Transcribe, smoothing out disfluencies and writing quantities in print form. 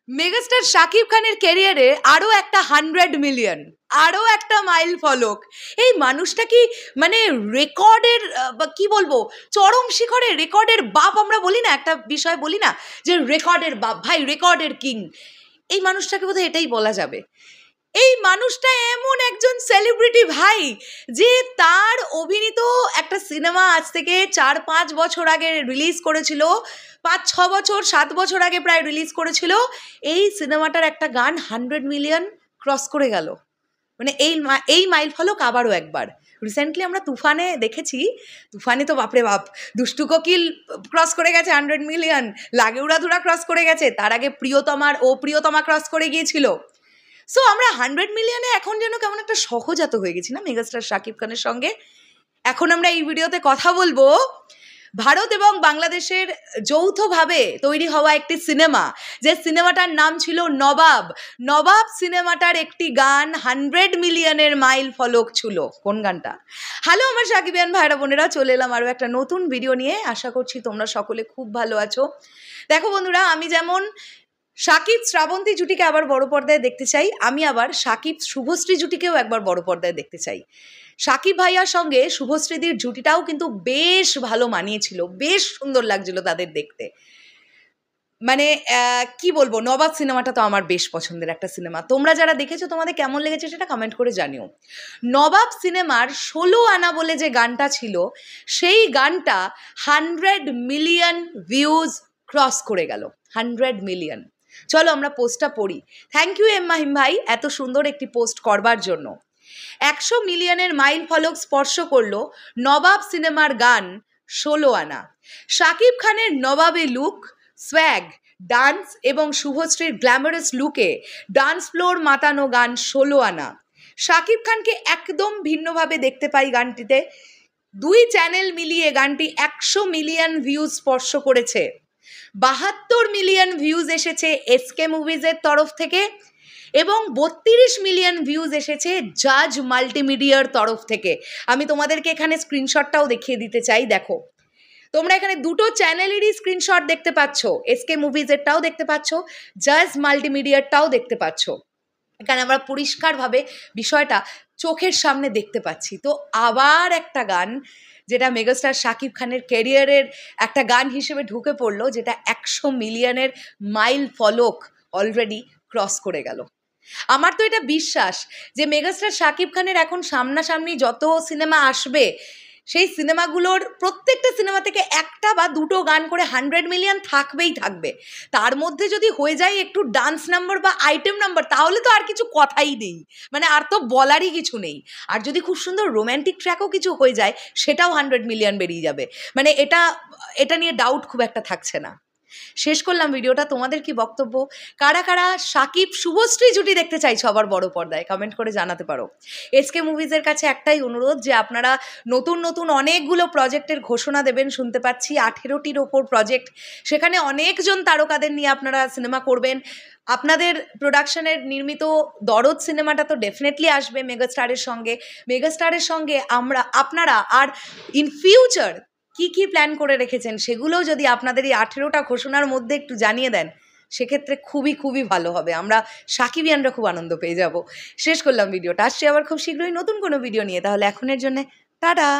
Megastar Shakib খানের ক্যারিয়ারে আরও একটা 100 মিলিয়ন, আরও একটা মাইল ফলক। এই মানুষটা কি মানে রেকর্ডের কি বলবো, চরম শিখরে, রেকর্ডের বাপ আমরা বলি না, একটা বিষয় বলি না যে রেকর্ডের বাপ, ভাই রেকর্ডের কিং। এই মানুষটাকে বোধহয় এটাই বলা যাবে। এই মানুষটা এমন একজন সেলিব্রিটি ভাই, যে তার অভিনীত একটা সিনেমা আজ থেকে 4-5 বছর আগে রিলিজ করেছিল, 5-6 বছর 7 বছর আগে প্রায় রিলিজ করেছিল। এই সিনেমাটার একটা গান 100 মিলিয়ন ক্রস করে গেল। মানে এই মাইল ফলক আবারও একবার রিসেন্টলি আমরা তুফানে দেখেছি। তুফানে তো বাপরে বাপ, দুষ্টু কোকিল ক্রস করে গেছে 100 মিলিয়ন, লাগে উড়াধুরা ক্রস করে গেছে, তার আগে প্রিয়তমা ক্রস করে গিয়েছিল। সো আমরা 100 মিলিয়নে এখন যেন কেমন একটা সহজাত হয়ে গেছি না মেগাস্টার শাকিব খানের সঙ্গে। এখন আমরা এই ভিডিওতে কথা বলবো ভারত এবং বাংলাদেশের যৌথভাবে তৈরি হওয়া একটি সিনেমা, যে সিনেমাটার নাম ছিল নবাব। নবাব সিনেমাটার একটি গান 100 মিলিয়নের মাইল ফলক ছিল। কোন গানটা? হ্যালো আমার শাকিবিয়ান ভাইরা বোনেরা, চলে এলাম আরও একটা নতুন ভিডিও নিয়ে। আশা করছি তোমরা সকলে খুব ভালো আছো। দেখো বন্ধুরা, আমি যেমন শাকিব শ্রাবন্তী জুটিকে আবার বড় পর্দায় দেখতে চাই, আমি আবার শাকিব শুভশ্রী জুটিকেও একবার বড় পর্দায় দেখতে চাই। শাকিব ভাইয়ার সঙ্গে শুভশ্রীদির জুটিটাও কিন্তু বেশ ভালো মানিয়েছিল, বেশ সুন্দর লাগছিল তাদের দেখতে। মানে কি বলবো, নবাব সিনেমাটা তো আমার বেশ পছন্দের একটা সিনেমা। তোমরা যারা দেখেছো তোমাদের কেমন লেগেছে সেটা কমেন্ট করে জানিও। নবাব সিনেমার 16 আনা বলে যে গানটা ছিল, সেই গানটা 100 মিলিয়ন ভিউজ ক্রস করে গেল। 100 মিলিয়ন। চলো আমরা পোস্টটা পড়ি। থ্যাংক ইউ এম মাহিম ভাই এত সুন্দর একটি পোস্ট করবার জন্য। 100 মিলিয়নের মাইল ফলক স্পর্শ করলো নবাব সিনেমার গান 16 আনা। শাকিব খানের নবাবে লুক, সোয়াগ, ডান্স এবং শুভশ্রীর গ্ল্যামারাস লুকে ডান্স ফ্লোর মাতানো গান 16 আনা। শাকিব খানকে একদম ভিন্নভাবে দেখতে পাই গানটিতে। 2 চ্যানেল মিলিয়ে গানটি 100 মিলিয়ন ভিউজ স্পর্শ করেছে। 72 মিলিয়ন ভিউজ এসেছে এসকে মুভিজের তরফ থেকে এবং 32 মিলিয়ন ভিউজ এসেছে জাজ মাল্টিমিডিয়ার তরফ থেকে। আমি তোমাদেরকে এখানে স্ক্রিনশটটাও দেখিয়ে দিতে চাই। দেখো, তোমরা এখানে দুটো চ্যানেলেরই স্ক্রিনশট দেখতে পাচ্ছ, এসকে মুভিজেরটাও দেখতে পাচ্ছ, জাজ মাল্টিমিডিয়ারটাও দেখতে পাচ্ছ। এখানে আমরা পরিষ্কারভাবে বিষয়টা চোখের সামনে দেখতে পাচ্ছি। তো আবার একটা গান যেটা মেগাস্টার শাকিব খানের ক্যারিয়ারের একটা গান হিসেবে ঢুকে পড়লো, যেটা 100 মিলিয়নের মাইল ফলক অলরেডি ক্রস করে গেল। আমার তো এটা বিশ্বাস যে মেগাস্টার শাকিব খানের এখন সামনাসামনি যত সিনেমা আসবে, সেই সিনেমাগুলোর প্রত্যেকটা সিনেমা থেকে একটা বা দুটো গান করে 100 মিলিয়ন থাকবেই থাকবে। তার মধ্যে যদি হয়ে যায় একটু ডান্স নাম্বার বা আইটেম নাম্বার, তাহলে তো আর কিছু কথাই নেই, মানে আর তো বলারই কিছু নেই। আর যদি খুব সুন্দর রোম্যান্টিক ট্র্যাকও কিছু হয়ে যায়, সেটাও 100 মিলিয়ন বেরিয়ে যাবে। মানে এটা নিয়ে ডাউট খুব একটা থাকছে না। শেষ করলাম ভিডিওটা। তোমাদের কি বক্তব্য? কারা কারা শাকিব শুভশ্রী জুটি দেখতে চাইছো আবার বড় পর্দায়, কমেন্ট করে জানাতে পারো। এসকে মুভিজের কাছে একটাই অনুরোধ, যে আপনারা নতুন নতুন অনেকগুলো প্রজেক্টের ঘোষণা দেবেন শুনতে পাচ্ছি, 18টির ওপর প্রজেক্ট। সেখানে অনেকজন তারকাদের নিয়ে আপনারা সিনেমা করবেন। আপনাদের প্রোডাকশনের নির্মিত দরদ সিনেমাটা তো ডেফিনেটলি আসবে মেগাস্টারের সঙ্গে আপনারা আর ইন ফিউচার কি প্ল্যান করে রেখেছেন সেগুলোও যদি আপনাদের এই 18টা ঘোষণার মধ্যে একটু জানিয়ে দেন, সেক্ষেত্রে খুবই খুবই ভালো হবে। আমরা শাকিবিয়ানরা খুব আনন্দ পেয়ে যাব। শেষ করলাম ভিডিওটা। আসছি আবার খুব শীঘ্রই নতুন কোনো ভিডিও নিয়ে। তাহলে এখনের জন্য টাটা।